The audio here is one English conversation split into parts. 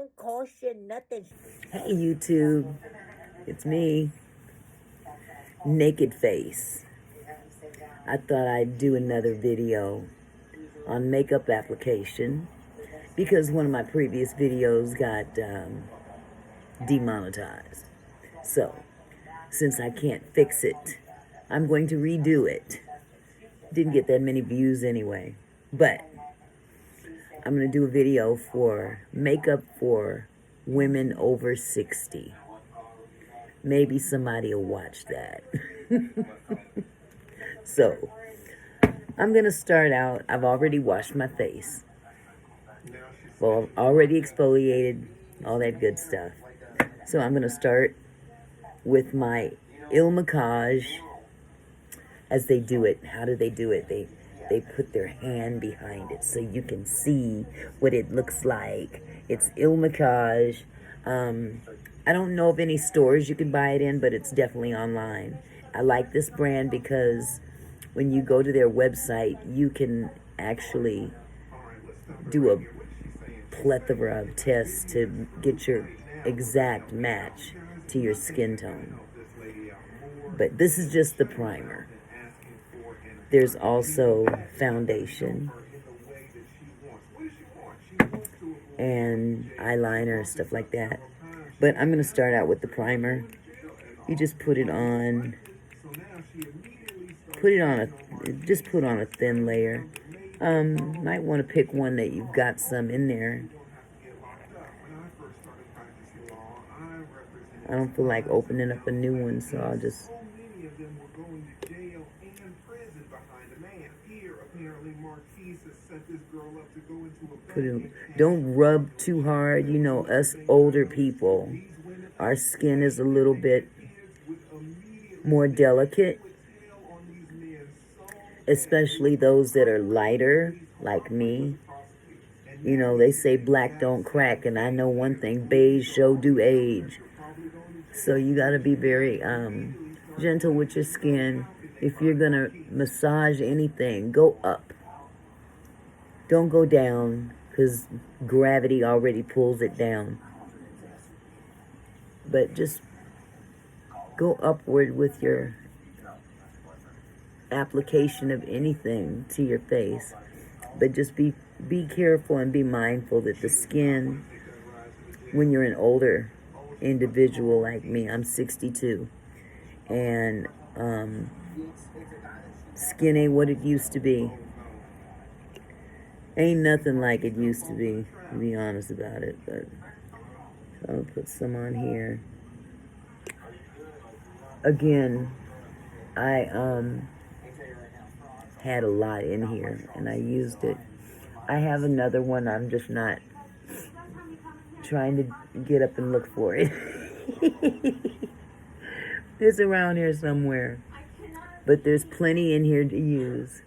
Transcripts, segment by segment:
don't cost you nothing. Hey YouTube, it's me, Naked Face. I thought I'd do another video on makeup application because one of my previous videos got demonetized. So, since I can't fix it, I'm going to redo it. Didn't get that many views anyway, but I'm going to do a video for makeup for women over 60. Maybe somebody will watch that. So, I'm going to start out. I've already washed my face. Well, already exfoliated, all that good stuff. So I'm going to start with my Il Makiage as they do it. How do they do it? They put their hand behind it so you can see what it looks like. It's Il Makiage. I don't know of any stores you can buy it in, but it's definitely online. I like this brand because when you go to their website, you can actually do a plethora of tests to get your exact match to your skin tone. But this is just the primer. There's also foundation and eyeliner and stuff like that. But I'm going to start out with the primer. You just put it on. Just put on a thin layer. Might want to pick one that you've got some in there. I don't feel like opening up a new one, so I'll just put it. Don't rub too hard. You know, us older people, our skin is a little bit more delicate, especially those that are lighter, like me. You know, they say black don't crack, and I know one thing, beige sure do age. So you got to be very gentle with your skin. If you're going to massage anything, go up. Don't go down, because gravity already pulls it down. But just go upward with your application of anything to your face. But just be careful and be mindful that the skin, when you're an older individual like me, I'm 62, and skin ain't what it used to be. Ain't nothing like it used to be honest about it. But I'll put some on here. Again, I had a lot in here and I used it. I have another one. I'm just not trying to get up and look for it. It's around here somewhere, but there's plenty in here to use.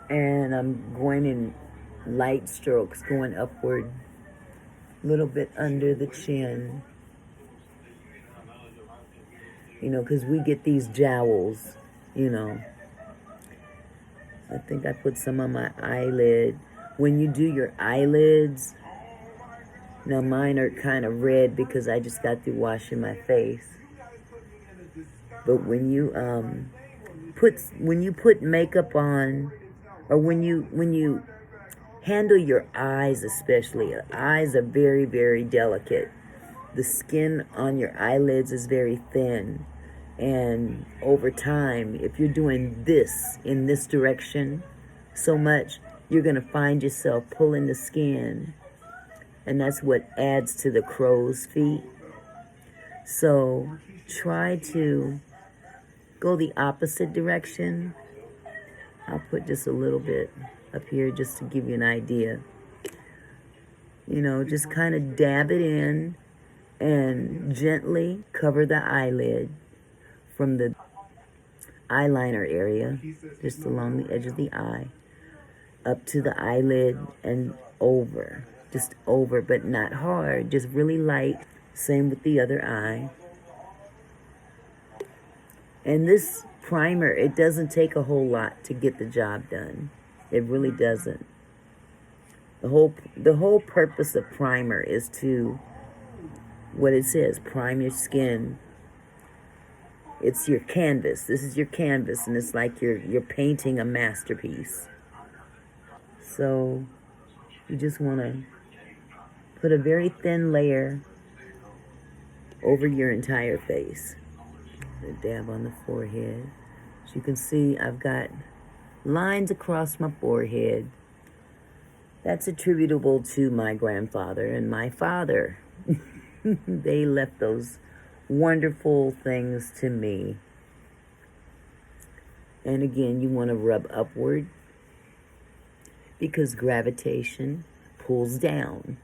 And I'm going in light strokes, going upward, a little bit under the chin. You know, because we get these jowls, you know. I think I put some on my eyelid. When you do your eyelids, now mine are kind of red because I just got through washing my face. But when you put makeup on, or when you handle your eyes especially, eyes are very, very delicate. The skin on your eyelids is very thin. And over time, if you're doing this in this direction so much, you're going to find yourself pulling the skin. And that's what adds to the crow's feet. So try to go the opposite direction. I'll put just a little bit up here just to give you an idea. You know, just kind of dab it in and gently cover the eyelid from the eyeliner area, just along the edge of the eye, up to the eyelid and over. Just over, but not hard, just really light. Same with the other eye. And this primer, it doesn't take a whole lot to get the job done. It really doesn't. The whole purpose of primer is to, what it says, prime your skin. It's your canvas. This is your canvas, and it's like you're painting a masterpiece. So you just want to put a very thin layer over your entire face. A dab on the forehead. As you can see, I've got lines across my forehead. That's attributable to my grandfather and my father. They left those wonderful things to me. And again, you want to rub upward because gravitation pulls down.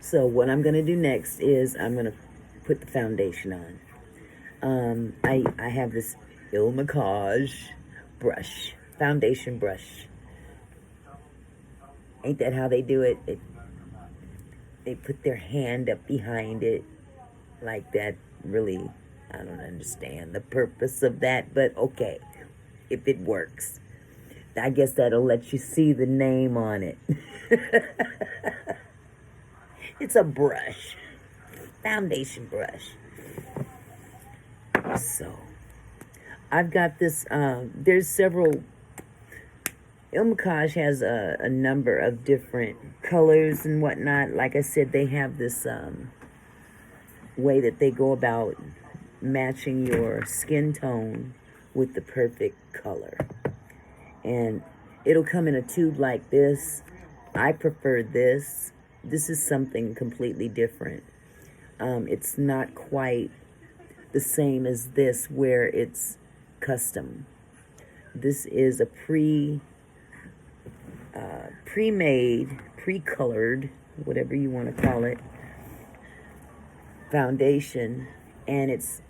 So what I'm going to do next is I'm going to put the foundation on. I have this Ilmacage brush, foundation brush. Ain't that how they do it? They put their hand up behind it like that. Really, I don't understand the purpose of that, but okay, if it works. I guess that'll let you see the name on it. It's a brush, foundation brush. So, I've got this, there's several, Ilmacage has a number of different colors and whatnot. Like I said, they have this way that they go about matching your skin tone with the perfect color. And it'll come in a tube like this. I prefer this. This is something completely different. It's not quite the same as this where it's custom. This is a pre-made, pre-colored, whatever you want to call it, foundation, and it's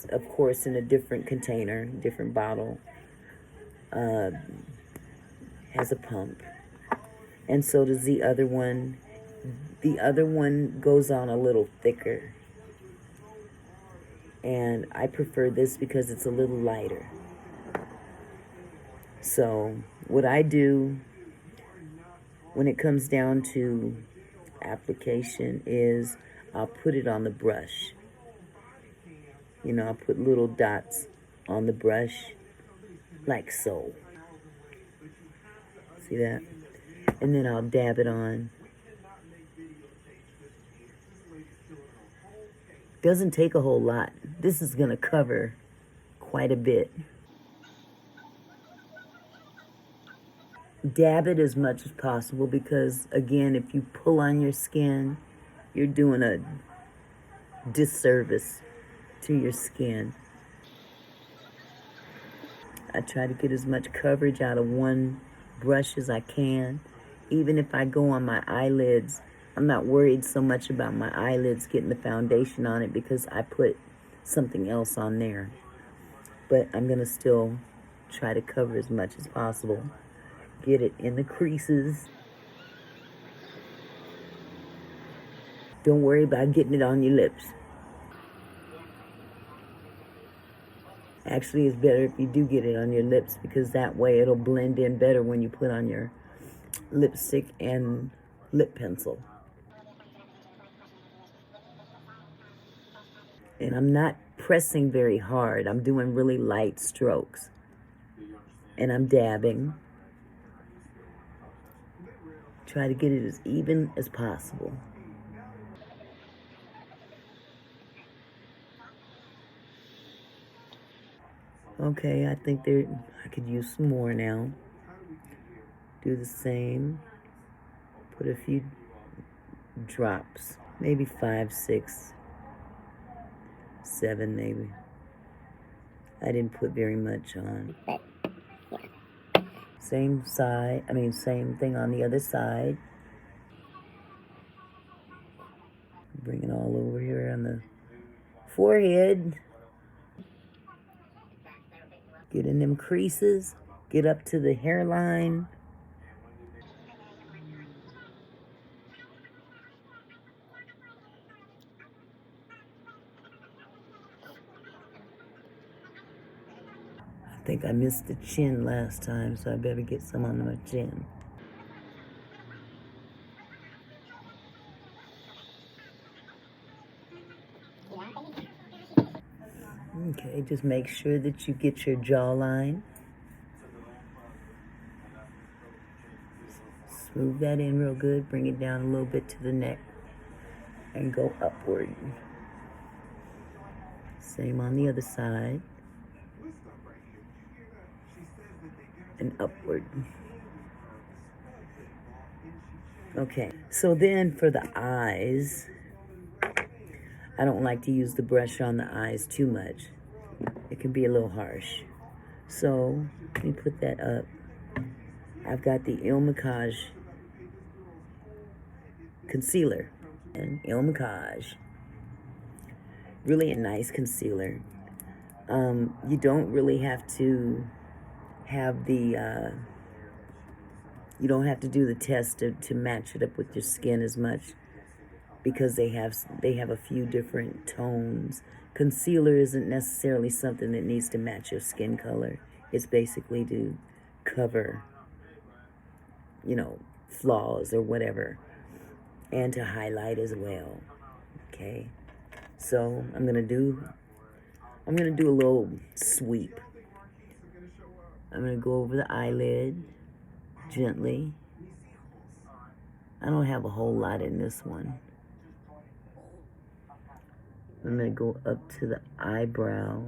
of course in a different container, different bottle. Has a pump, and so does the other one. The other one goes on a little thicker, and I prefer this because it's a little lighter. So what I do when it comes down to application is I'll put it on the brush. You know, I'll put little dots on the brush like so. See that? And then I'll dab it on. Doesn't take a whole lot. This is going to cover quite a bit. Dab it as much as possible because, again, if you pull on your skin, you're doing a disservice to your skin. I try to get as much coverage out of one brush as I can. Even if I go on my eyelids, I'm not worried so much about my eyelids getting the foundation on it because I put something else on there. But I'm going to still try to cover as much as possible. Get it in the creases. Don't worry about getting it on your lips. Actually, it's better if you do get it on your lips because that way it'll blend in better when you put on your lipstick and lip pencil. And I'm not pressing very hard. I'm doing really light strokes. And I'm dabbing. Try to get it as even as possible. Okay, I think I could use some more now. Do the same. Put a few drops. Maybe 5, 6, 7 maybe. I didn't put very much on. Same thing on the other side. Bring it all over here on the forehead. Get in them creases. Get up to the hairline. I think I missed the chin last time, so I better get some on my chin. Okay, just make sure that you get your jawline. Smooth that in real good. Bring it down a little bit to the neck and go upward. Same on the other side. And upward. Okay, so then for the eyes, I don't like to use the brush on the eyes too much. It can be a little harsh. So let me put that up. I've got the Il Makiage concealer and Il Makiage. Really a nice concealer. You don't really have to have the you don't have to do the test to match it up with your skin as much, because they have a few different tones. Concealer isn't necessarily something that needs to match your skin color. It's basically to cover, flaws or whatever, and to highlight as well. Okay, so I'm gonna do a little sweep. I'm gonna go over the eyelid gently. I don't have a whole lot in this one. I'm going to go up to the eyebrow.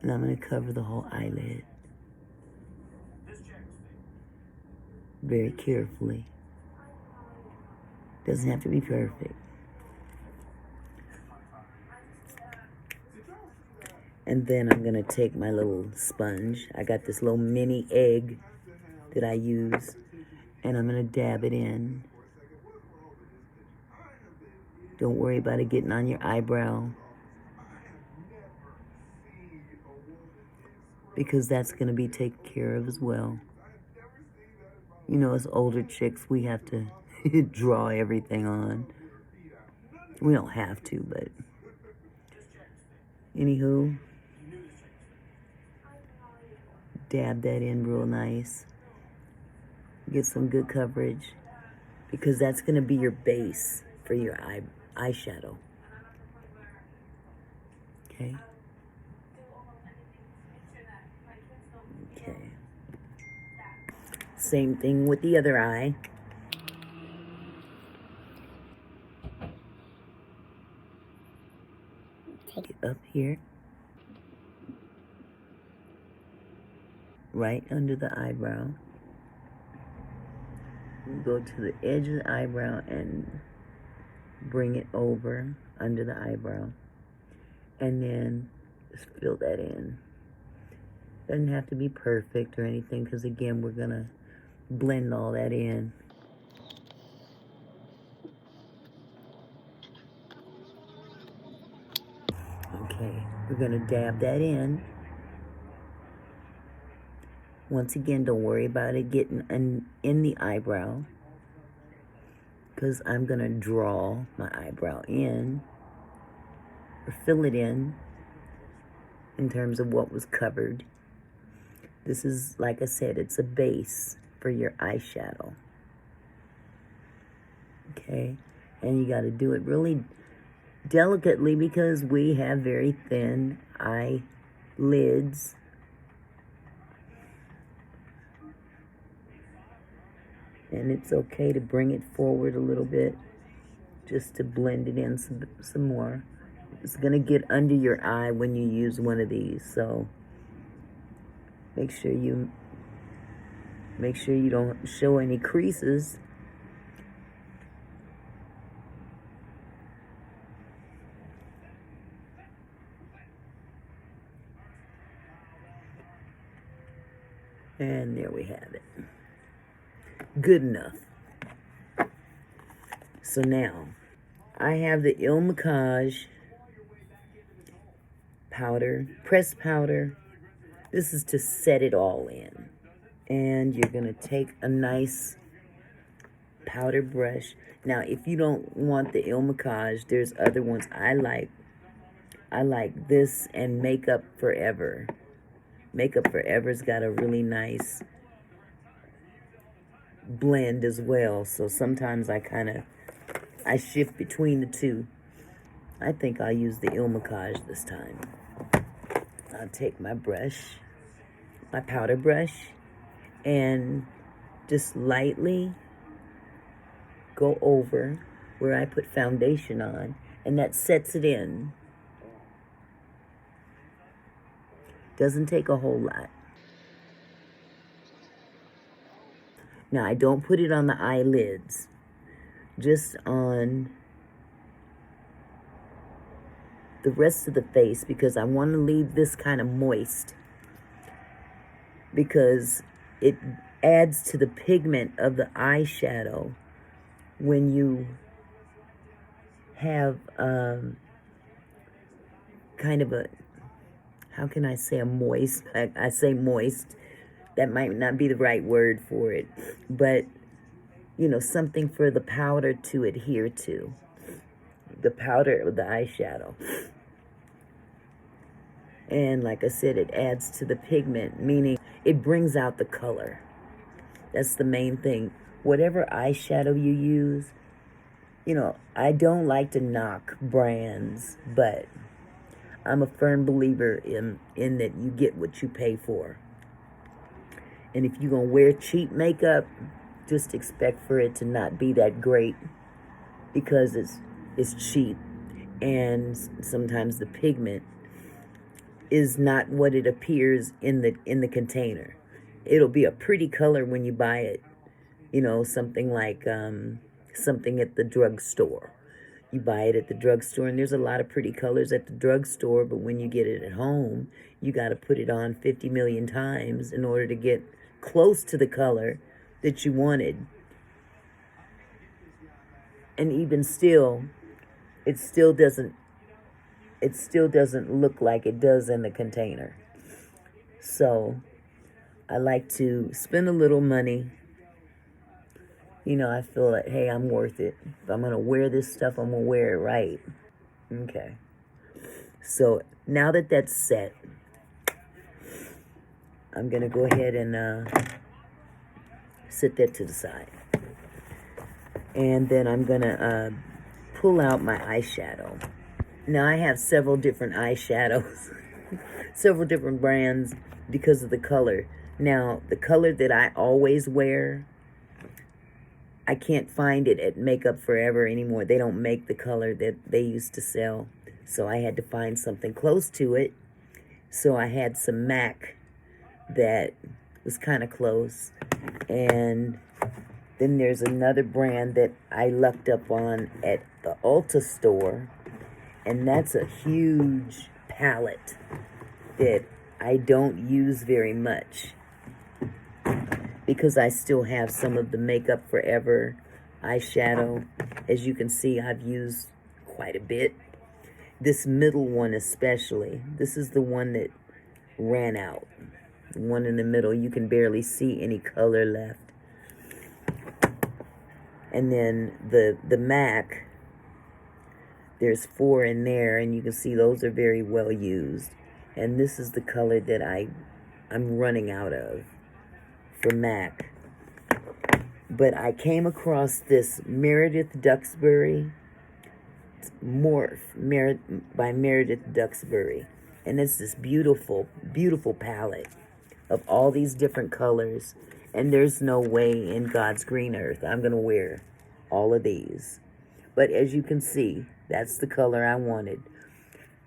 And I'm going to cover the whole eyelid. Very carefully. Doesn't have to be perfect. And then I'm going to take my little sponge. I got this little mini egg that I use. And I'm going to dab it in. Don't worry about it getting on your eyebrow, because that's going to be taken care of as well. As older chicks, we have to draw everything on. We don't have to, but anywho, dab that in real nice. Get some good coverage, because that's going to be your base for your eyeshadow. Okay? Okay. Same thing with the other eye. Take it up here. Right under the eyebrow. Go to the edge of the eyebrow and bring it over under the eyebrow. And then just fill that in. Doesn't have to be perfect or anything, because again, we're going to blend all that in. Okay, we're going to dab that in. Once again, don't worry about it getting in the eyebrow, because I'm going to draw my eyebrow in, or fill it in terms of what was covered. This is, like I said, it's a base for your eyeshadow. Okay, and you got to do it really delicately, because we have very thin eyelids. And it's okay to bring it forward a little bit, just to blend it in some more. It's going to get under your eye when you use one of these, so make sure you don't show any creases. And there we have it. Good enough. So now, I have the Il Makiage powder, pressed powder. This is to set it all in. And you're going to take a nice powder brush. Now, if you don't want the Il Makiage, there's other ones I like. I like this and Makeup Forever. Makeup Forever's got a really nice blend as well. So sometimes I kind of I shift between the two. I think I'll use the Ilmacage this time. I'll take my brush, my powder brush, and just lightly go over where I put foundation on, and that sets it in. Doesn't take a whole lot. Now, I don't put it on the eyelids, just on the rest of the face, because I want to leave this kind of moist, because it adds to the pigment of the eyeshadow when you have kind of a, how can I say a moist? I say moist. That might not be the right word for it, but you know, something for the powder to adhere to. The powder of the eyeshadow. And like I said, it adds to the pigment, meaning it brings out the color. That's the main thing. Whatever eyeshadow you use, you know, I don't like to knock brands, but I'm a firm believer in that you get what you pay for. And if you're going to wear cheap makeup, just expect for it to not be that great, because it's cheap, and sometimes the pigment is not what it appears in the container. It'll be a pretty color when you buy it, you know, something like something at the drugstore. You buy it at the drugstore, and there's a lot of pretty colors at the drugstore, but when you get it at home, you got to put it on 50 million times in order to get close to the color that you wanted. And even still, it still doesn't look like it does in the container. So I like to spend a little money. You know, I feel like, hey, I'm worth it. If I'm going to wear this stuff, I'm going to wear it right. Okay. So now that that's set, I'm going to go ahead and set that to the side. And then I'm going to pull out my eyeshadow. Now, I have several different eyeshadows, several different brands because of the color. Now, the color that I always wear, I can't find it at Makeup Forever anymore. They don't make the color that they used to sell. So I had to find something close to it. So I had some MAC that was kind of close. And then there's another brand that I lucked up on at the Ulta store. And that's a huge palette that I don't use very much, because I still have some of the Makeup Forever eyeshadow. As you can see, I've used quite a bit. This middle one especially. This is the one that ran out. The one in the middle, you can barely see any color left. And then the MAC, there's 4 in there, and you can see those are very well used. And this is the color that I'm running out of for MAC. But I came across this Meredith Duxbury Morph by Meredith Duxbury. And it's this beautiful, beautiful palette of all these different colors. And there's no way in God's green earth I'm going to wear all of these. But as you can see, that's the color I wanted.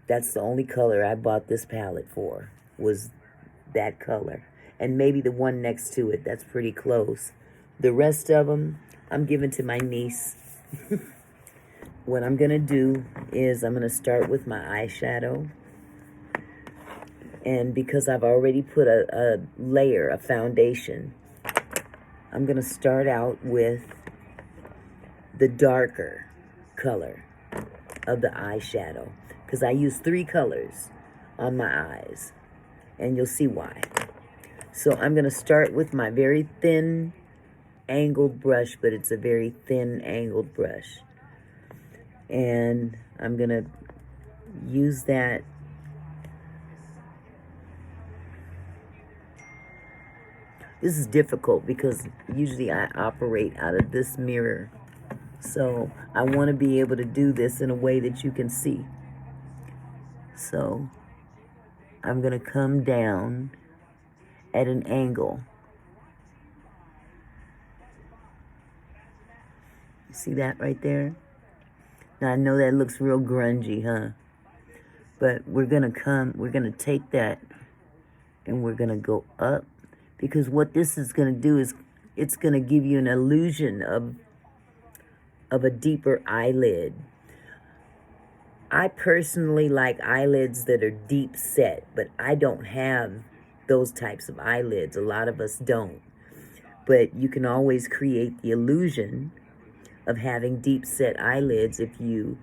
That's the only color I bought this palette for, was that color. And maybe the one next to it, that's pretty close. The rest of them, I'm giving to my niece. What I'm going to do is I'm going to start with my eyeshadow. And because I've already put a layer of foundation, I'm going to start out with the darker color of the eyeshadow, because I use 3 colors on my eyes, and you'll see why. So I'm going to start with my very thin angled brush, but it's a very thin angled brush, and I'm going to use that This is difficult because usually I operate out of this mirror. So I want to be able to do this in a way that you can see. So I'm going to come down at an angle. See that right there? Now I know that looks real grungy, huh? But we're going to take that and we're going to go up, because what this is going to do is it's going to give you an illusion of a deeper eyelid. I personally like eyelids that are deep set, but I don't have those types of eyelids. A lot of us don't. But you can always create the illusion of having deep set eyelids if you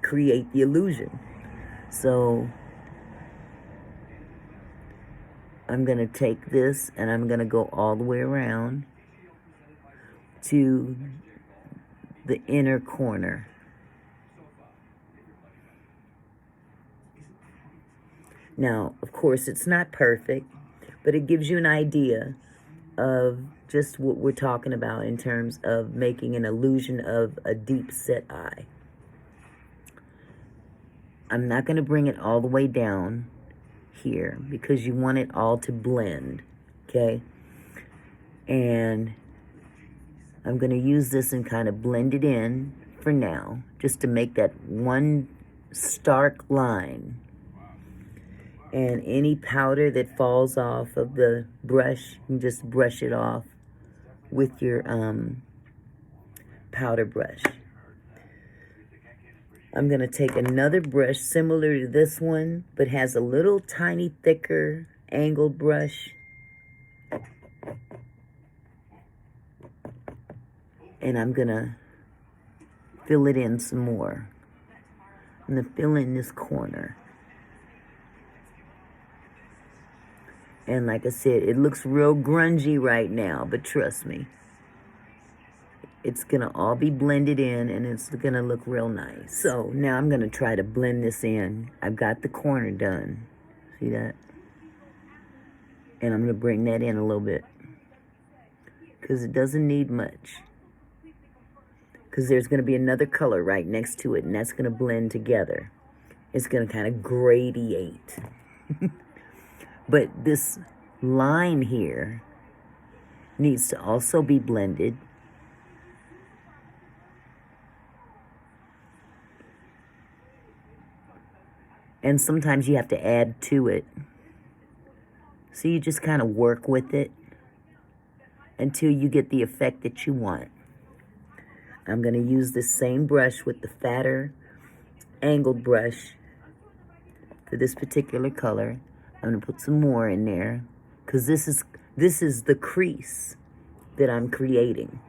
create the illusion. So I'm going to take this and I'm going to go all the way around to the inner corner. Now, of course, it's not perfect, but it gives you an idea of just what we're talking about in terms of making an illusion of a deep set eye. I'm not going to bring it all the way down here because you want it all to blend, okay? And I'm going to use this and kind of blend it in for now, just to make that one stark line. And any powder that falls off of the brush, you can just brush it off with your powder brush. I'm going to take another brush similar to this one, but has a little tiny thicker angled brush. And I'm going to fill it in some more. I'm going to fill in this corner. And like I said, it looks real grungy right now, but trust me, it's going to all be blended in and it's going to look real nice. So now I'm going to try to blend this in. I've got the corner done. See that? And I'm going to bring that in a little bit, because it doesn't need much. Because there's going to be another color right next to it, and that's going to blend together. It's going to kind of gradiate. But this line here needs to also be blended. And sometimes you have to add to it. So you just kind of work with it until you get the effect that you want. I'm going to use this same brush with the fatter angled brush for this particular color. I'm going to put some more in there, because this is the crease that I'm creating.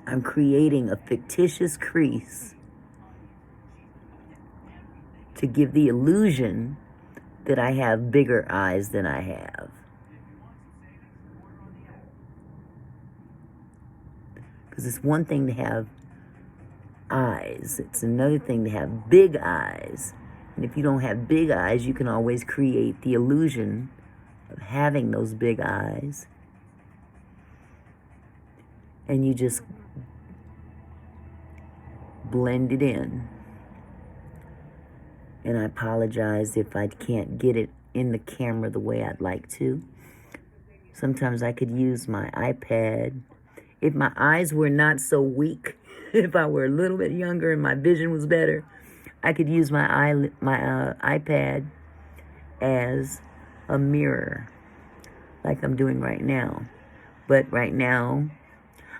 I'm creating a fictitious crease to give the illusion that I have bigger eyes than I have. Because it's one thing to have eyes. It's another thing to have big eyes. And if you don't have big eyes, you can always create the illusion of having those big eyes. And you just blend it in. And I apologize if I can't get it in the camera the way I'd like to. Sometimes I could use my iPad. If my eyes were not so weak, if I were a little bit younger and my vision was better, I could use my iPad as a mirror, like I'm doing right now. But right now,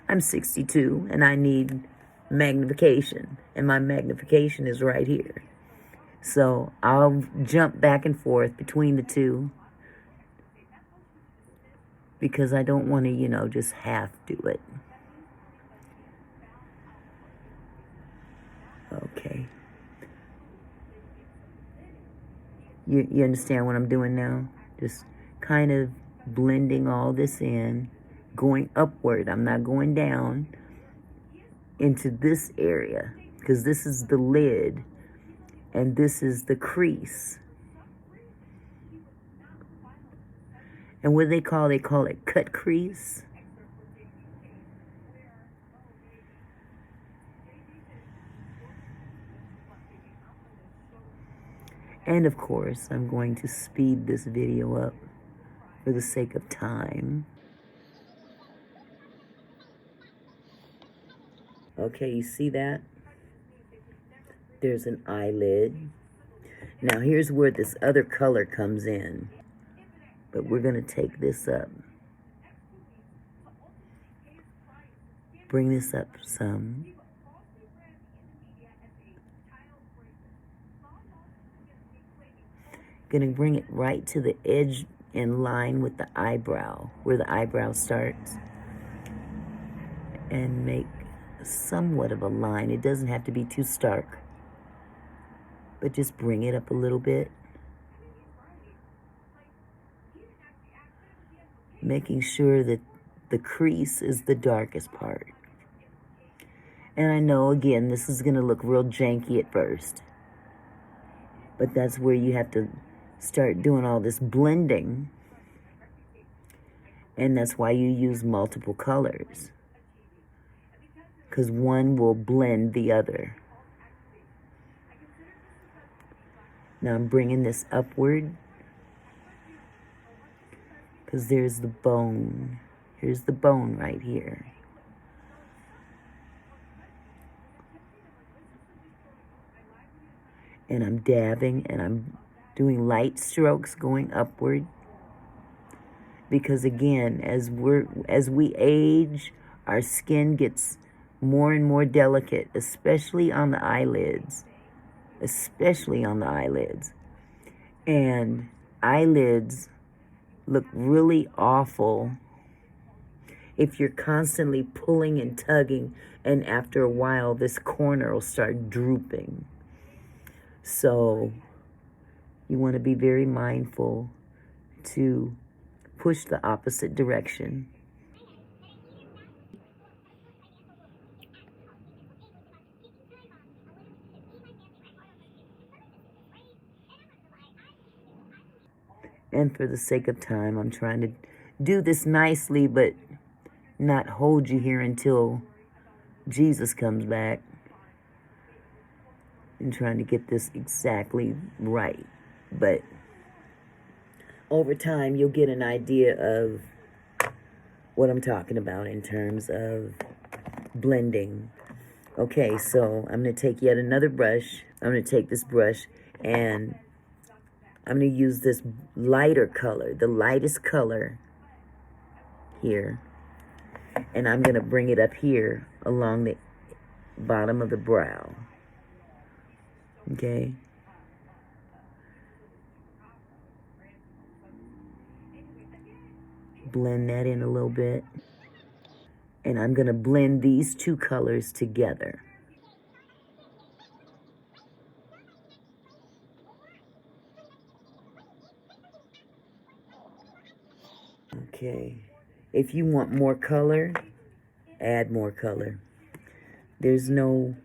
I'm 62 and I need magnification, and my magnification is right here. So I'll jump back and forth between the two, because I don't want to, just half do it. Okay. You understand what I'm doing now? Just kind of blending all this in, going upward. I'm not going down into this area, because this is the lid and this is the crease. And what they call it cut crease. And of course, I'm going to speed this video up for the sake of time. Okay, you see that? There's an eyelid. Now here's where this other color comes in. But we're going to take this up. Bring this up some. Going to bring it right to the edge in line with the eyebrow, where the eyebrow starts. And make somewhat of a line. It doesn't have to be too stark. But just bring it up a little bit. Making sure that the crease is the darkest part. And I know, again, this is going to look real janky at first. But that's where you have to start doing all this blending. And that's why you use multiple colors. Because one will blend the other. Now I'm bringing this upward. Because there's the bone. Here's the bone right here. And I'm dabbing and I'm doing light strokes going upward. Because again, as we age, our skin gets more and more delicate, especially on the eyelids. Especially on the eyelids. And eyelids look really awful if you're constantly pulling and tugging, and after a while this corner will start drooping. So you want to be very mindful to push the opposite direction. And for the sake of time, I'm trying to do this nicely, but not hold you here until Jesus comes back. And trying to get this exactly right. But over time, you'll get an idea of what I'm talking about in terms of blending. Okay, so I'm going to take yet another brush. I'm going to take this brush and I'm going to use this lighter color, the lightest color here. And I'm going to bring it up here along the bottom of the brow. Okay? Blend that in a little bit. And I'm going to blend these two colors together. Okay. If you want more color, add more color. There's no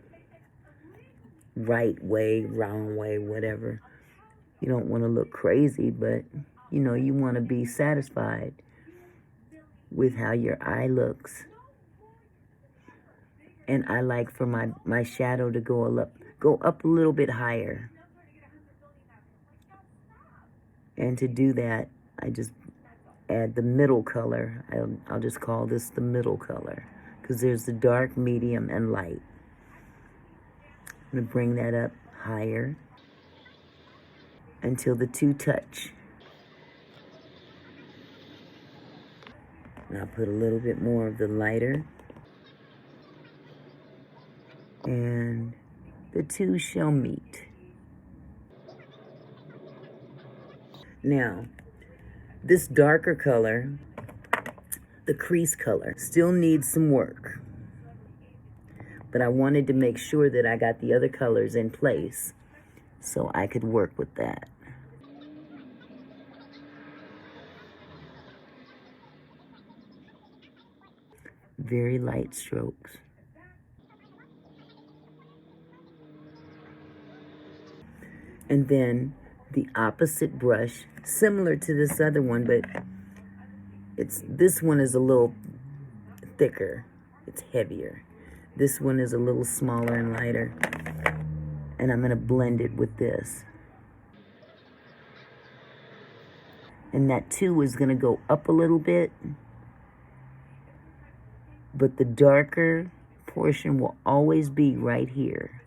right way, wrong way, whatever. You don't want to look crazy, but, you know, you want to be satisfied with how your eye looks. And I like for my shadow to go up a little bit higher. And to do that, I just add the middle color. I'll just call this the middle color, because there's the dark, medium, and light. I'm going to bring that up higher until the two touch. Now put a little bit more of the lighter. And the two shall meet. Now, this darker color, the crease color, still needs some work. But I wanted to make sure that I got the other colors in place so I could work with that. Very light strokes. And then the opposite brush, similar to this other one, but this one is a little thicker. It's heavier. This one is a little smaller and lighter. And I'm going to blend it with this. And that 2 is going to go up a little bit, but the darker portion will always be right here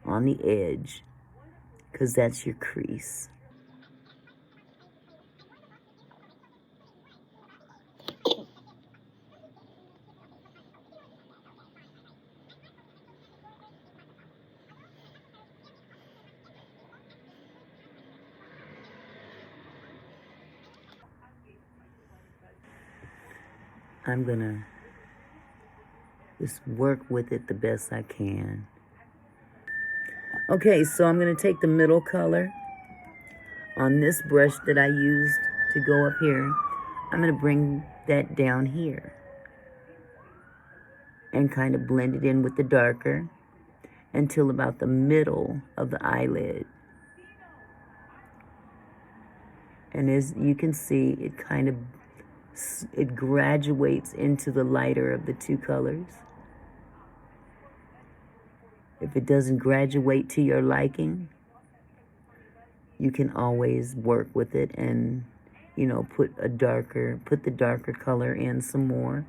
on the edge, because that's your crease. I'm going to just work with it the best I can. Okay, so I'm going to take the middle color on this brush that I used to go up here. I'm going to bring that down here and kind of blend it in with the darker until about the middle of the eyelid. And as you can see, it graduates into the lighter of the 2 colors. If it doesn't graduate to your liking, you can always work with it and, you know, put the darker color in some more,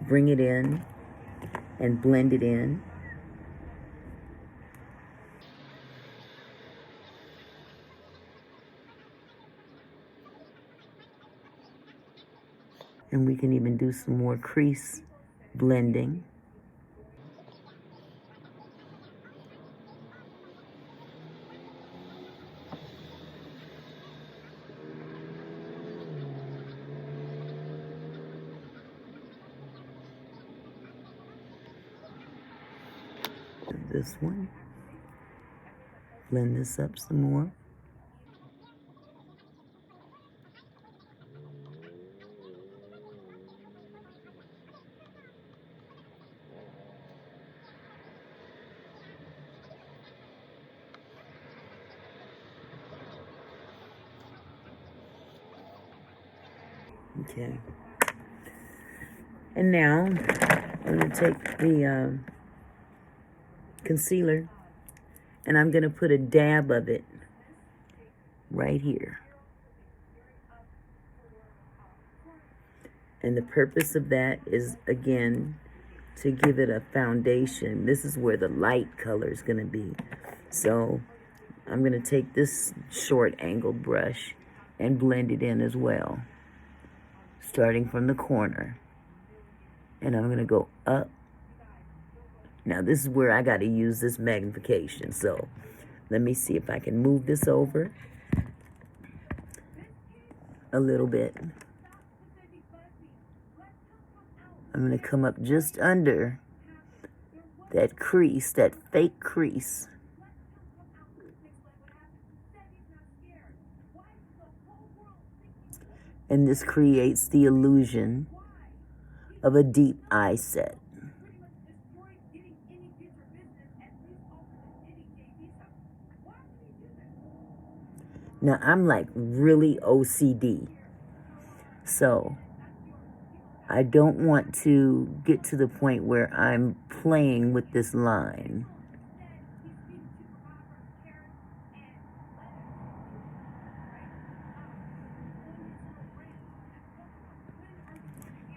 bring it in and blend it in. And we can even do some more crease blending. This one. Blend this up some more. Okay. And now I'm going to take the concealer and I'm going to put a dab of it right here. And the purpose of that is, again, to give it a foundation. This is where the light color is going to be. So I'm going to take this short angled brush and blend it in as well, starting from the corner. And I'm going to go up. Now this is where I got to use this magnification. So let me see if I can move this over a little bit. I'm going to come up just under that crease, that fake crease. And this creates the illusion of a deep eye set. Now I'm like really OCD. So I don't want to get to the point where I'm playing with this line.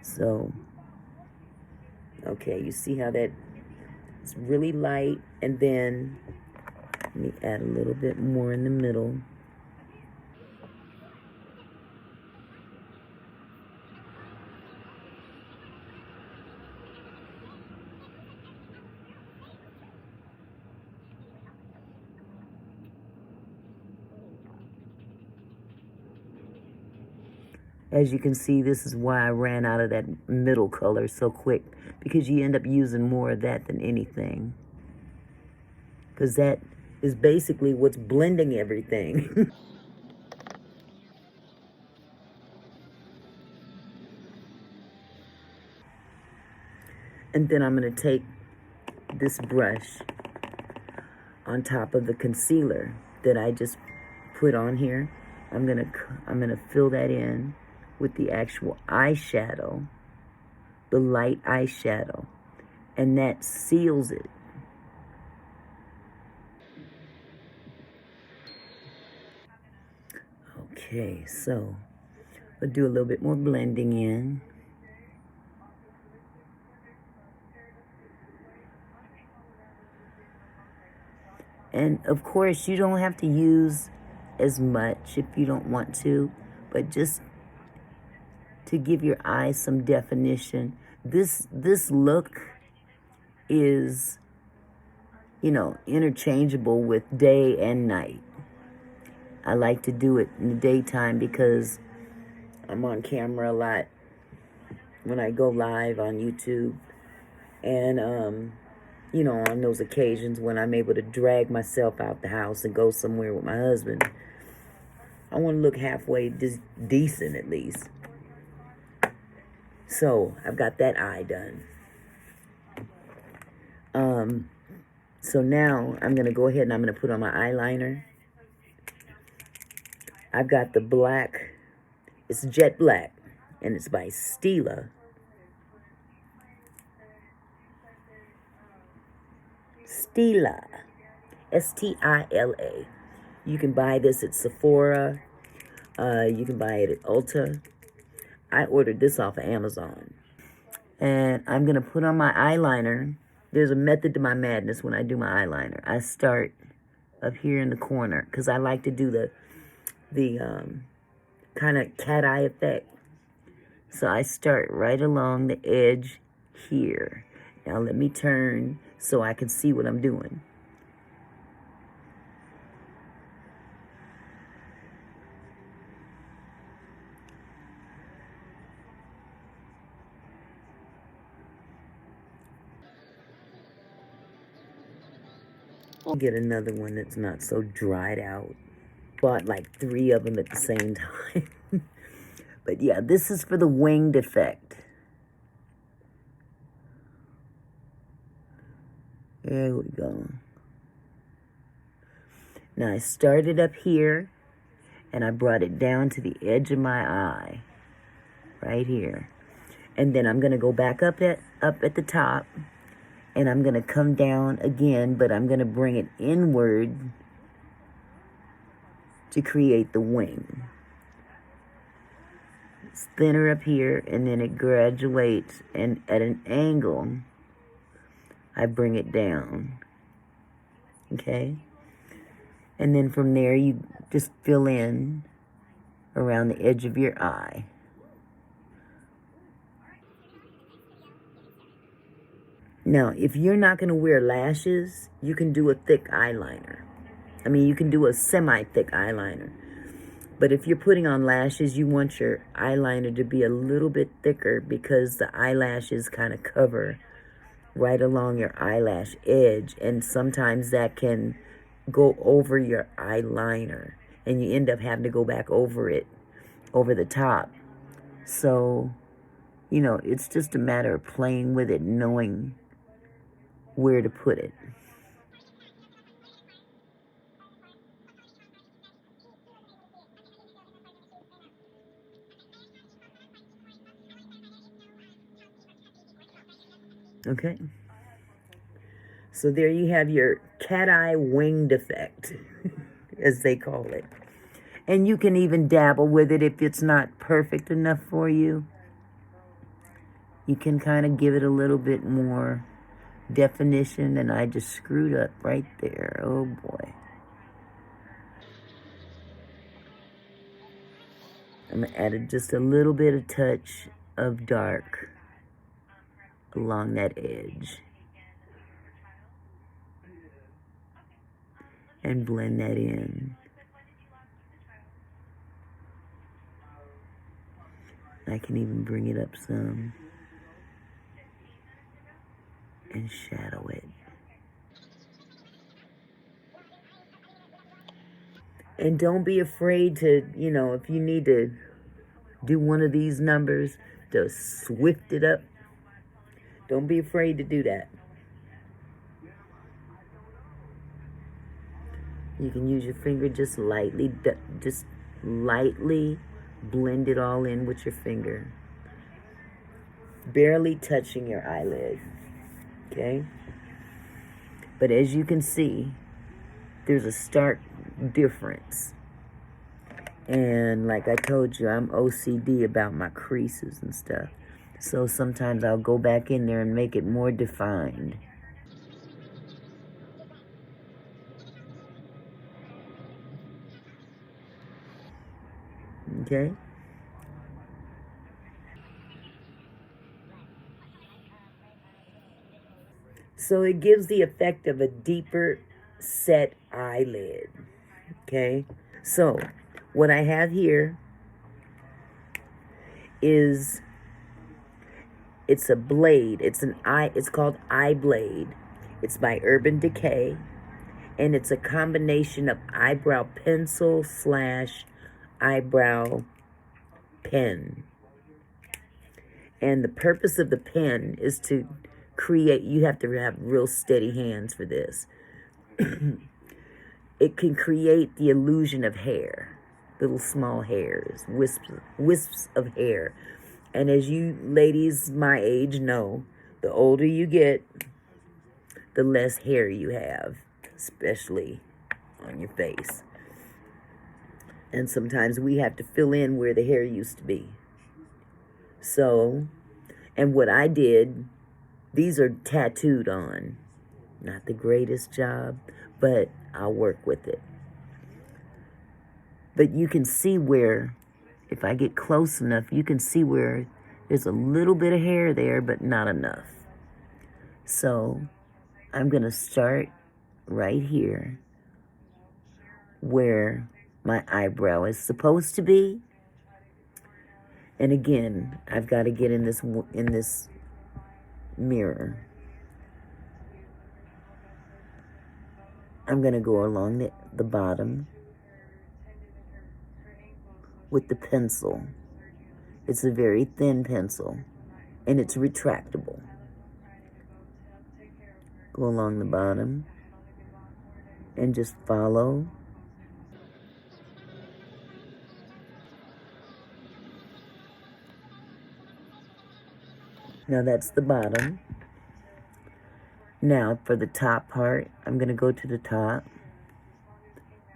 So, okay, you see how that it's really light, and then let me add a little bit more in the middle. As you can see, this is why I ran out of that middle color so quick, because you end up using more of that than anything. Because that is basically what's blending everything. And then I'm going to take this brush on top of the concealer that I just put on here. I'm gonna fill that in with the actual eyeshadow, the light eyeshadow, and that seals it. Okay, so I'll do a little bit more blending in. And of course, you don't have to use as much if you don't want to, but just to give your eyes some definition. This look is, you know, interchangeable with day and night. I like to do it in the daytime because I'm on camera a lot when I go live on YouTube. And, you know, on those occasions when I'm able to drag myself out the house and go somewhere with my husband, I want to look halfway decent at least. So I've got that eye done. So now I'm going to go ahead and I'm going to put on my eyeliner. I've got the black. It's jet black, and it's by Stila. Stila. Stila. You can buy this at Sephora. You can buy it at Ulta. I ordered this off of Amazon. And I'm going to put on my eyeliner. There's a method to my madness when I do my eyeliner. I start up here in the corner because I like to do the kind of cat eye effect. So I start right along the edge here. Now let me turn so I can see what I'm doing. I'll get another one that's not so dried out. Bought like 3 of them at the same time. But yeah, this is for the winged effect. There we go. Now I started up here and I brought it down to the edge of my eye. Right here. And then I'm going to go back up at the top. And I'm going to come down again, but I'm going to bring it inward to create the wing. It's thinner up here, and then it graduates, and at an angle, I bring it down. Okay? And then from there, you just fill in around the edge of your eye. Now, if you're not going to wear lashes, you can do a thick eyeliner. I mean, you can do a semi-thick eyeliner. But if you're putting on lashes, you want your eyeliner to be a little bit thicker because the eyelashes kind of cover right along your eyelash edge. And sometimes that can go over your eyeliner. And you end up having to go back over it, over the top. So, you know, it's just a matter of playing with it, knowing where to put it. Okay. So there you have your cat eye winged effect, as they call it. And you can even dabble with it if it's not perfect enough for you. You can kind of give it a little bit more definition, and I just screwed up right there. Oh boy. I'm going to add just a little bit of touch of dark along that edge. And blend that in. I can even bring it up some and shadow it. And don't be afraid to, you know, if you need to do one of these numbers to swift it up, don't be afraid to do that. You can use your finger just lightly blend it all in with your finger. Barely touching your eyelid. Okay? But as you can see, there's a stark difference And like I told you, I'm OCD about my creases and stuff. So sometimes I'll go back in there and make it more defined. Okay? So it gives the effect of a deeper set eyelid. Okay? So what I have here is it's a blade. It's called Eye Blade. It's by Urban Decay, and it's a combination of eyebrow pencil slash eyebrow pen. And the purpose of the pen is to create, you have to have real steady hands for this. It can create the illusion of hair, little small hairs, wisps of hair. And as you ladies my age know, the older you get, the less hair you have, especially on your face. And sometimes we have to fill in where the hair used to be. So, and what I did, these are tattooed on. Not the greatest job, but I'll work with it. But you can see where, if I get close enough, you can see where there's a little bit of hair there, but not enough. So I'm going to start right here where my eyebrow is supposed to be. And again, I've got to get in this mirror. I'm going to go along the bottom with the pencil. It's a very thin pencil, and it's retractable. Go along the bottom and just follow. Now that's the bottom. Now for the top part, I'm going to go to the top,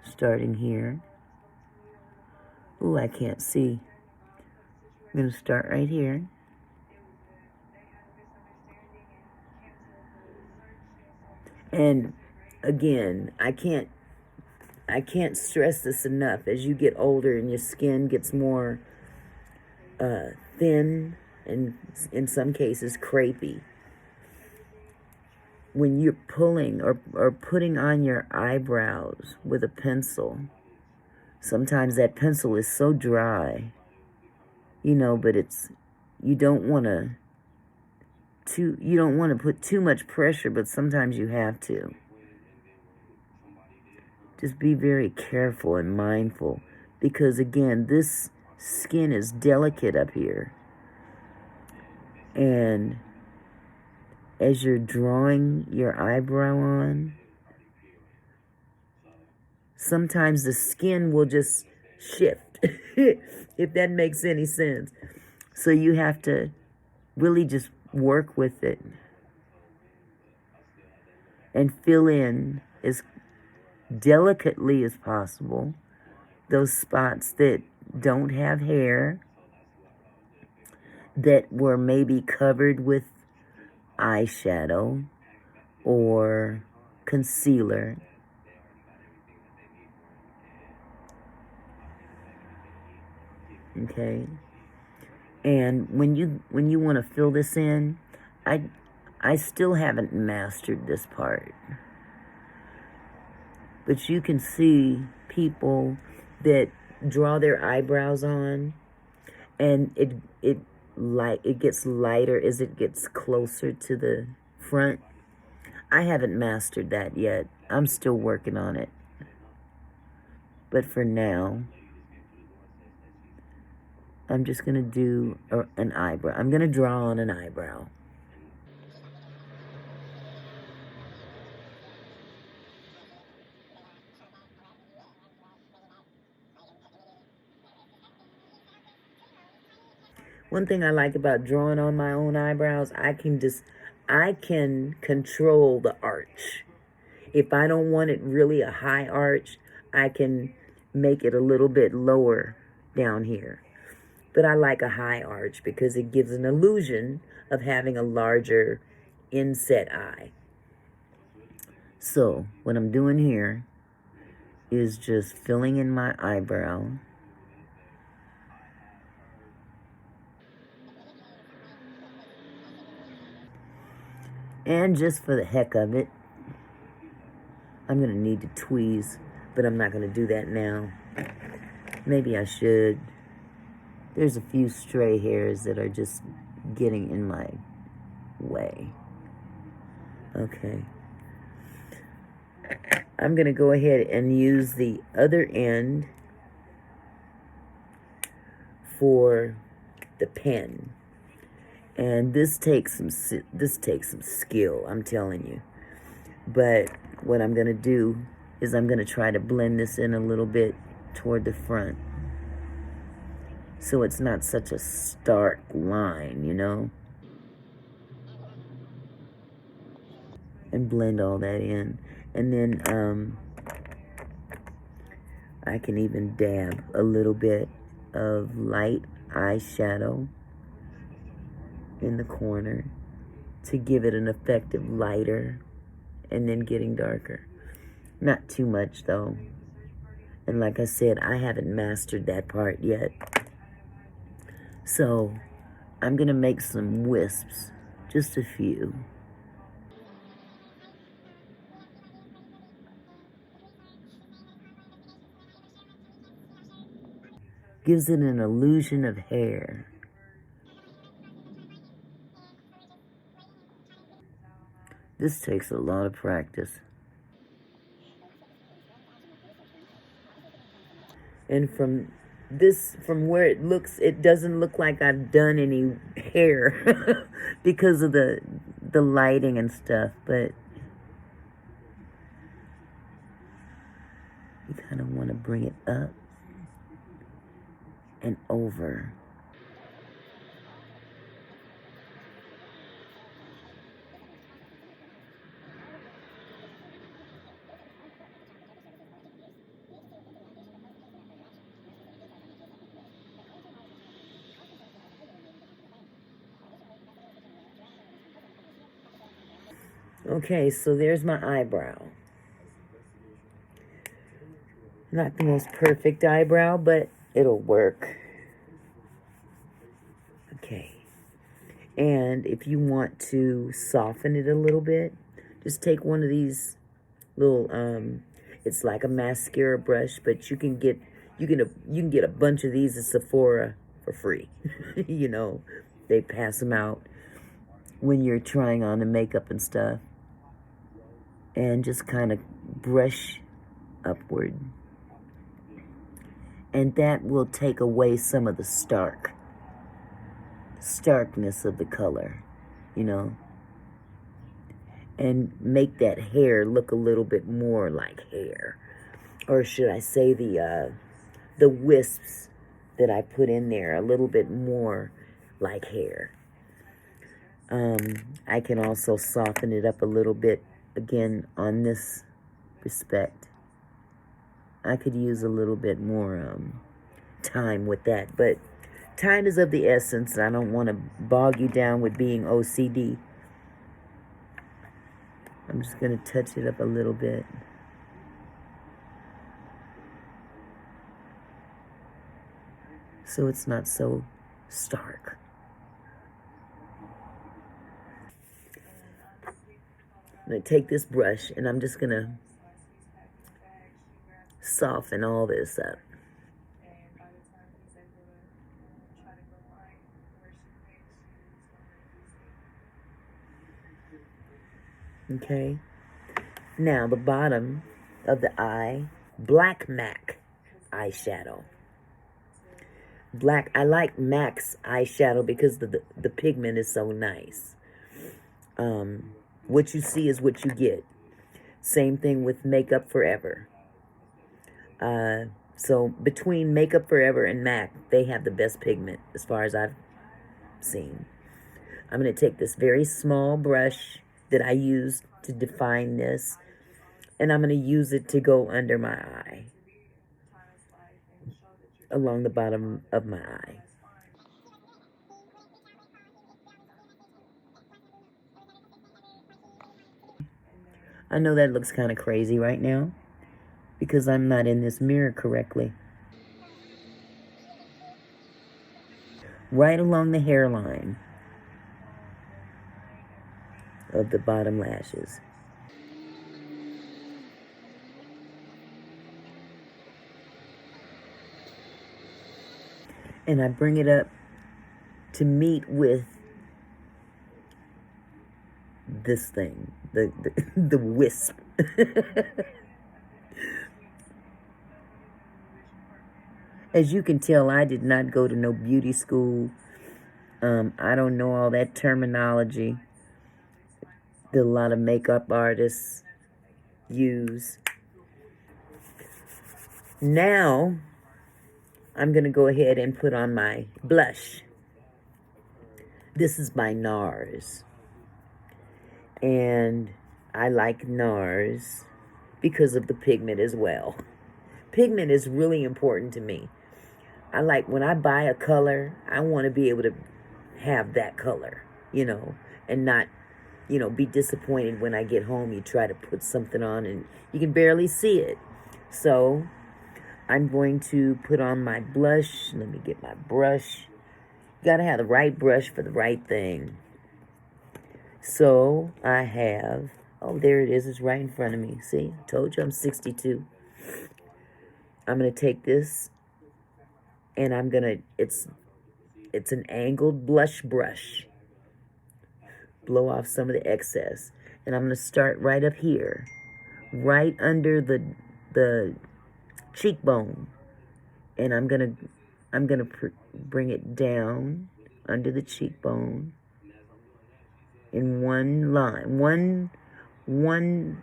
starting here. Ooh, I can't see. I'm going to start right here. And again, I can't stress this enough. As you get older and your skin gets more thin and in some cases crepey, when you're pulling or putting on your eyebrows with a pencil, sometimes that pencil is so dry, but you don't want to put too much pressure, but sometimes you have to. Just be very careful and mindful, because again, this skin is delicate up here. And as you're drawing your eyebrow on, sometimes the skin will just shift, if that makes any sense. So you have to really just work with it and fill in as delicately as possible those spots that don't have hair, that were maybe covered with eyeshadow or concealer. Okay? And when you want to fill this in, I still haven't mastered this part. But you can see people that draw their eyebrows on, and it gets lighter as it gets closer to the front. I haven't mastered that yet. I'm still working on it. But for now, I'm just going to do an eyebrow. I'm going to draw on an eyebrow. One thing I like about drawing on my own eyebrows, I can control the arch. If I don't want it really a high arch, I can make it a little bit lower down here. But I like a high arch because it gives an illusion of having a larger inset eye. So what I'm doing here is just filling in my eyebrow. And just for the heck of it, I'm going to need to tweeze, but I'm not going to do that now. Maybe I should. There's a few stray hairs that are just getting in my way. Okay. I'm going to go ahead and use the other end for the pen. And this takes some skill, I'm telling you. But what I'm going to do is I'm going to try to blend this in a little bit toward the front, so it's not such a stark line, you know? And blend all that in. And then I can even dab a little bit of light eyeshadow in the corner to give it an effect of lighter and then getting darker. Not too much though. And like I said, I haven't mastered that part yet. So I'm gonna make some wisps, just a few. Gives it an illusion of hair. This takes a lot of practice. And from where it looks, it doesn't look like I've done any hair because of the lighting and stuff, but you kind of want to bring it up and over. Okay, so there's my eyebrow. Not the most perfect eyebrow, but it'll work. Okay. And if you want to soften it a little bit, just take one of these little it's like a mascara brush, but you can get a bunch of these at Sephora for free. You know, they pass them out when you're trying on the makeup and stuff. And just kind of brush upward. And that will take away some of the starkness of the color, you know, and make that hair look a little bit more like hair. Or should I say the wisps that I put in there a little bit more like hair. I can also soften it up a little bit again on this respect. I could use a little bit more time with that, but time is of the essence. I don't want to bog you down with being OCD. I'm just going to touch it up a little bit. So it's not so stark. I'm going to take this brush and I'm just going to soften all this up. Okay. Now the bottom of the eye, black MAC eyeshadow. Black, I like MAC's eyeshadow because the pigment is so nice. What you see is what you get. Same thing with Makeup Forever. So between Makeup Forever and MAC, they have the best pigment as far as I've seen. I'm going to take this very small brush that I used to define this, and I'm going to use it to go under my eye. along the bottom of my eye. I know that looks kind of crazy right now because I'm not in this mirror correctly. Right along the hairline of the bottom lashes. And I bring it up to meet with this thing, the wisp. As you can tell, I did not go to no beauty school. I don't know all that terminology that a lot of makeup artists use. Now, I'm going to go ahead and put on my blush. This is by NARS. And I like NARS because of the pigment as well. Pigment is really important to me. I like when I buy a color, I want to be able to have that color, and not, be disappointed when I get home. You try to put something on and you can barely see it. So I'm going to put on my blush. Let me get my brush. You got to have the right brush for the right thing. So I have, oh, there it is. It's right in front of me. See, I told you I'm 62. I'm going to take this and I'm going to, it's an angled blush brush. Blow off some of the excess. And I'm going to start right up here, right under the cheekbone. And I'm going to bring it down under the cheekbone in one line, one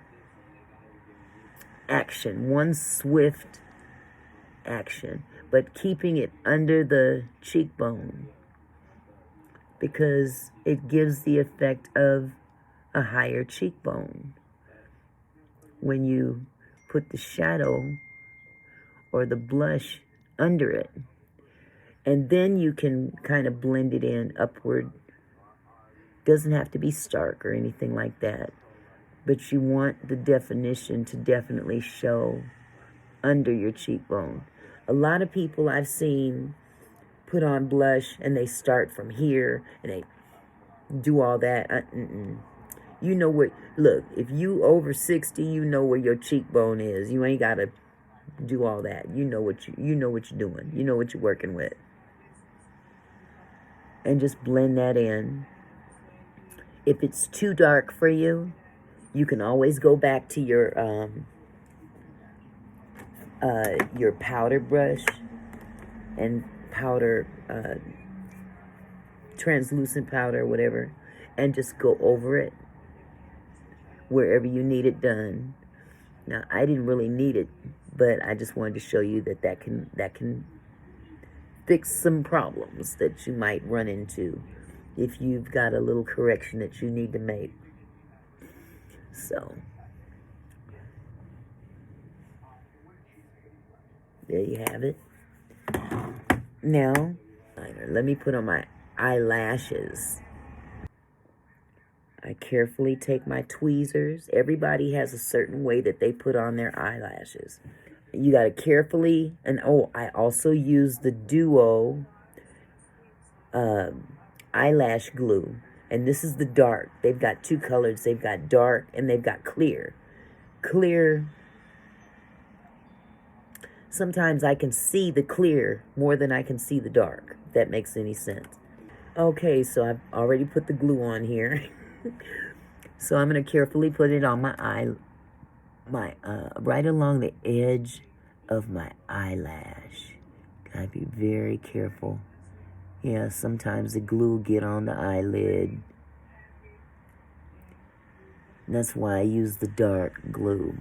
action, one swift action, but keeping it under the cheekbone because it gives the effect of a higher cheekbone when you put the shadow or the blush under it. And then you can kind of blend it in upward. Doesn't have to be stark or anything like that, but you want the definition to definitely show under your cheekbone. A lot of people I've seen put on blush and they start from here and they do all that. You know where, look, if you over 60, you know where your cheekbone is. You ain't got to do all that. You know what you're doing. You know what you're working with. And just blend that in. If it's too dark for you, you can always go back to your powder brush and powder, translucent powder, whatever, and just go over it wherever you need it done. Now, I didn't really need it, but I just wanted to show you that can fix some problems that you might run into if you've got a little correction that you need to make. So, there you have it. Now, let me put on my eyelashes. I carefully take my tweezers. Everybody has a certain way that they put on their eyelashes. You got to carefully, and I also use the Duo eyelash glue. And this is the dark. They've got two colors. They've got dark and they've got clear. Clear. Sometimes I can see the clear more than I can see the dark, if that makes any sense. Okay, so I've already put the glue on here. So I'm going to carefully put it on my eye, right along the edge of my eyelash. Gotta be very careful. Yeah, sometimes the glue will get on the eyelid. And that's why I use the dark glue.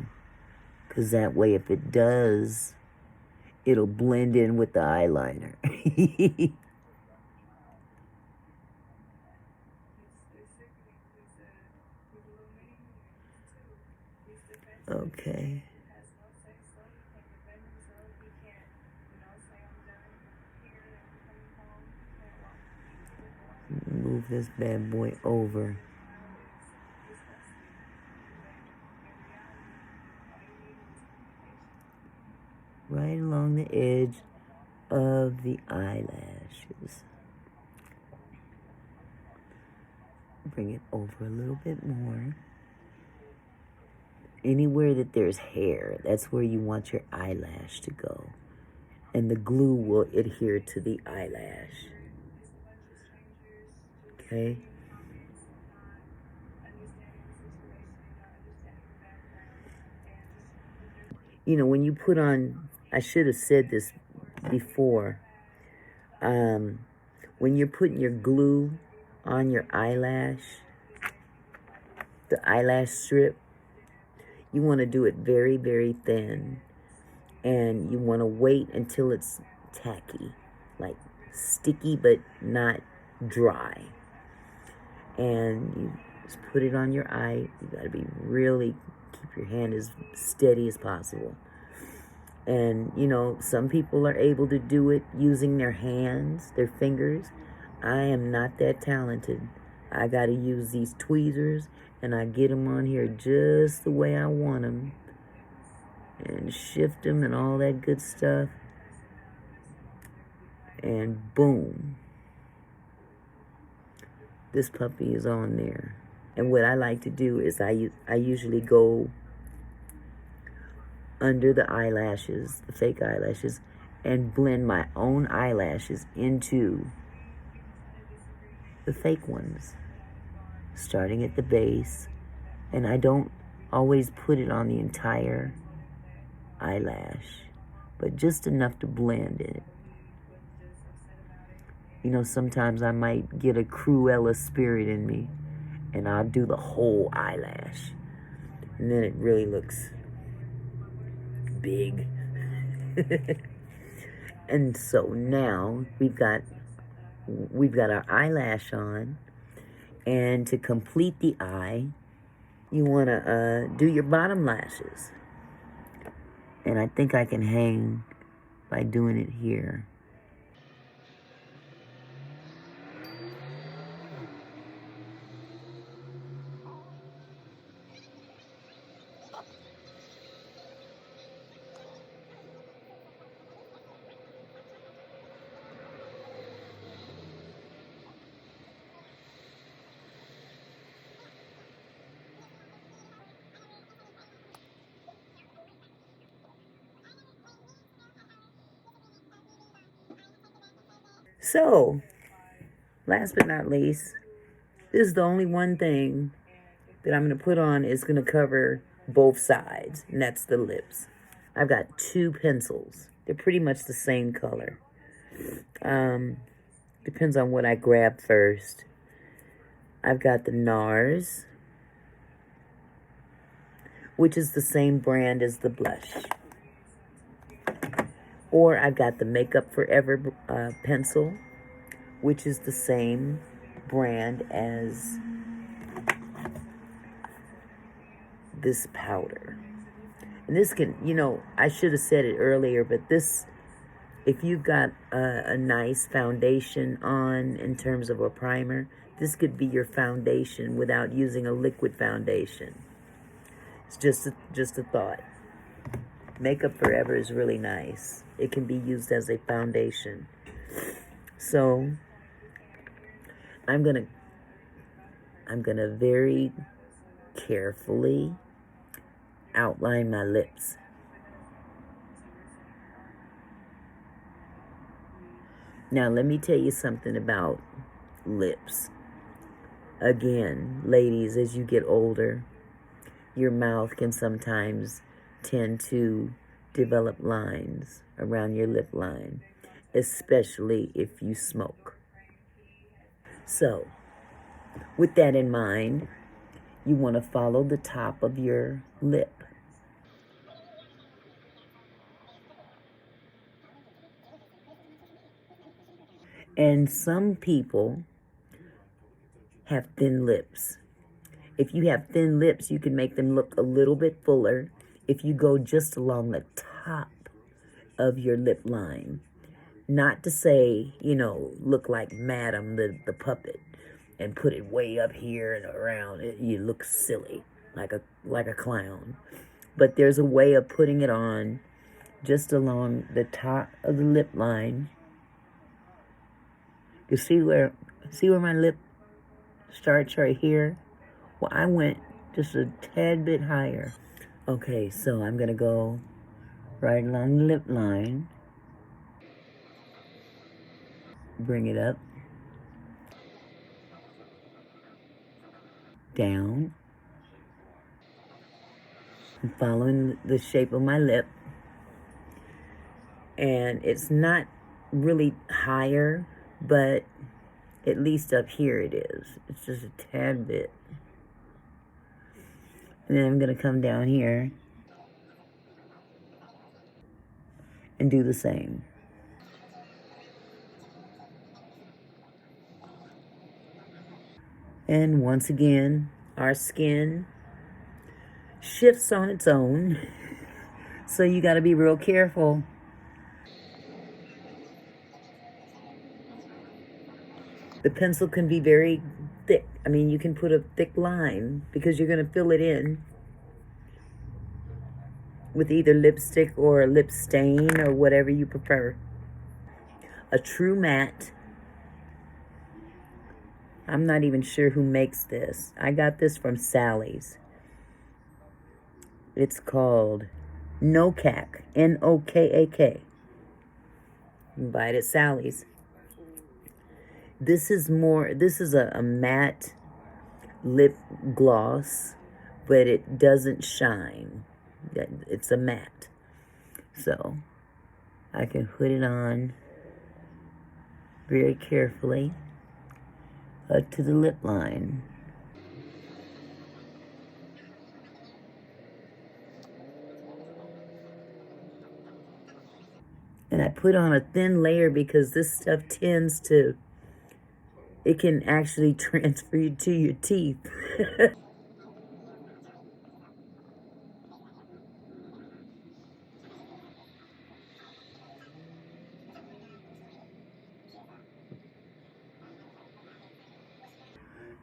Because that way, if it does, it'll blend in with the eyeliner. Okay. move this bad boy over. Right along the edge of the eyelashes. Bring it over a little bit more. Anywhere that there's hair, that's where you want your eyelash to go. And the glue will adhere to the eyelash. Okay? You know, when you put on, I should have said this before. When you're putting your glue on your eyelash, the eyelash strip, you want to do it very, very thin. And you want to wait until it's tacky, like sticky but not dry. And you just put it on your eye. You got to be really, keep your hand as steady as possible. And, you know, some people are able to do it using their hands, their fingers. I am not that talented. I got to use these tweezers, and I get them on here just the way I want them. And shift them and all that good stuff. And boom. This puppy is on there. And what I like to do is I usually go under the eyelashes, the fake eyelashes, and blend my own eyelashes into the fake ones, starting at the base. And I don't always put it on the entire eyelash, but just enough to blend it. You know, sometimes I might get a Cruella spirit in me, and I'll do the whole eyelash. And then it really looks big. And so now we've got our eyelash on, and to complete the eye, you want to do your bottom lashes. And I think I can hang by doing it here. So, last but not least, this is the only one thing that I'm going to put on is going to cover both sides, and that's the lips. I've got 2 pencils. They're pretty much the same color. Depends on what I grab first. I've got the NARS, which is the same brand as the blush. Or I've got the Makeup Forever pencil, which is the same brand as this powder. And this can, you know, I should have said it earlier, but this, if you've got a nice foundation on in terms of a primer, this could be your foundation without using a liquid foundation. It's just a thought. Makeup Forever is really nice. It can be used as a foundation. So I'm gonna very carefully outline my lips. Now let me tell you something about lips. Again, ladies, as you get older, your mouth can sometimes tend to develop lines around your lip line, especially if you smoke. So, with that in mind, you want to follow the top of your lip. And some people have thin lips. If you have thin lips, you can make them look a little bit fuller if you go just along the top of your lip line. Not to say, you know, look like Madam the puppet and put it way up here and around it. You look silly, like a clown. But there's a way of putting it on just along the top of the lip line. You see where my lip starts right here? Well, I went just a tad bit higher. Okay, so I'm gonna go right along the lip line. Bring it up. Down. I'm following the shape of my lip. And it's not really higher, but at least up here it is. It's just a tad bit. And then I'm going to come down here and do the same. And once again, our skin shifts on its own. So you got to be real careful. The pencil can be very thick. I mean, you can put a thick line because you're going to fill it in with either lipstick or a lip stain or whatever you prefer. A true matte. I'm not even sure who makes this. I got this from Sally's. It's called Nokak, Nokak. You can buy it at Sally's. This is a matte lip gloss, but it doesn't shine. It's a matte. So I can put it on very carefully to the lip line. And I put on a thin layer because this stuff it can actually transfer you to your teeth.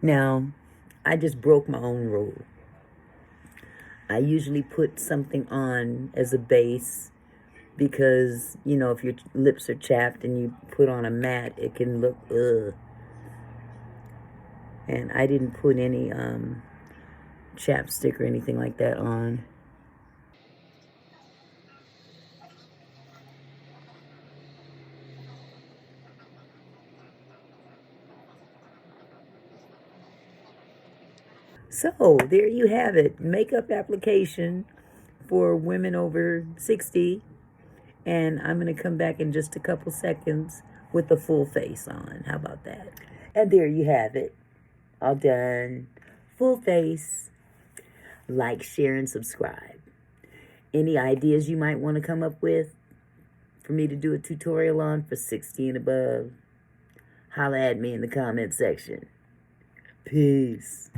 Now, I just broke my own rule. I usually put something on as a base because, you know, if your lips are chapped and you put on a matte, it can look ugh. And I didn't put any chapstick or anything like that on. So, there you have it. Makeup application for women over 60. And I'm going to come back in just a couple seconds with the full face on. How about that? And there you have it. All done. Full face. Like, share, and subscribe. Any ideas you might want to come up with for me to do a tutorial on for 60 and above? Holla at me in the comment section. Peace.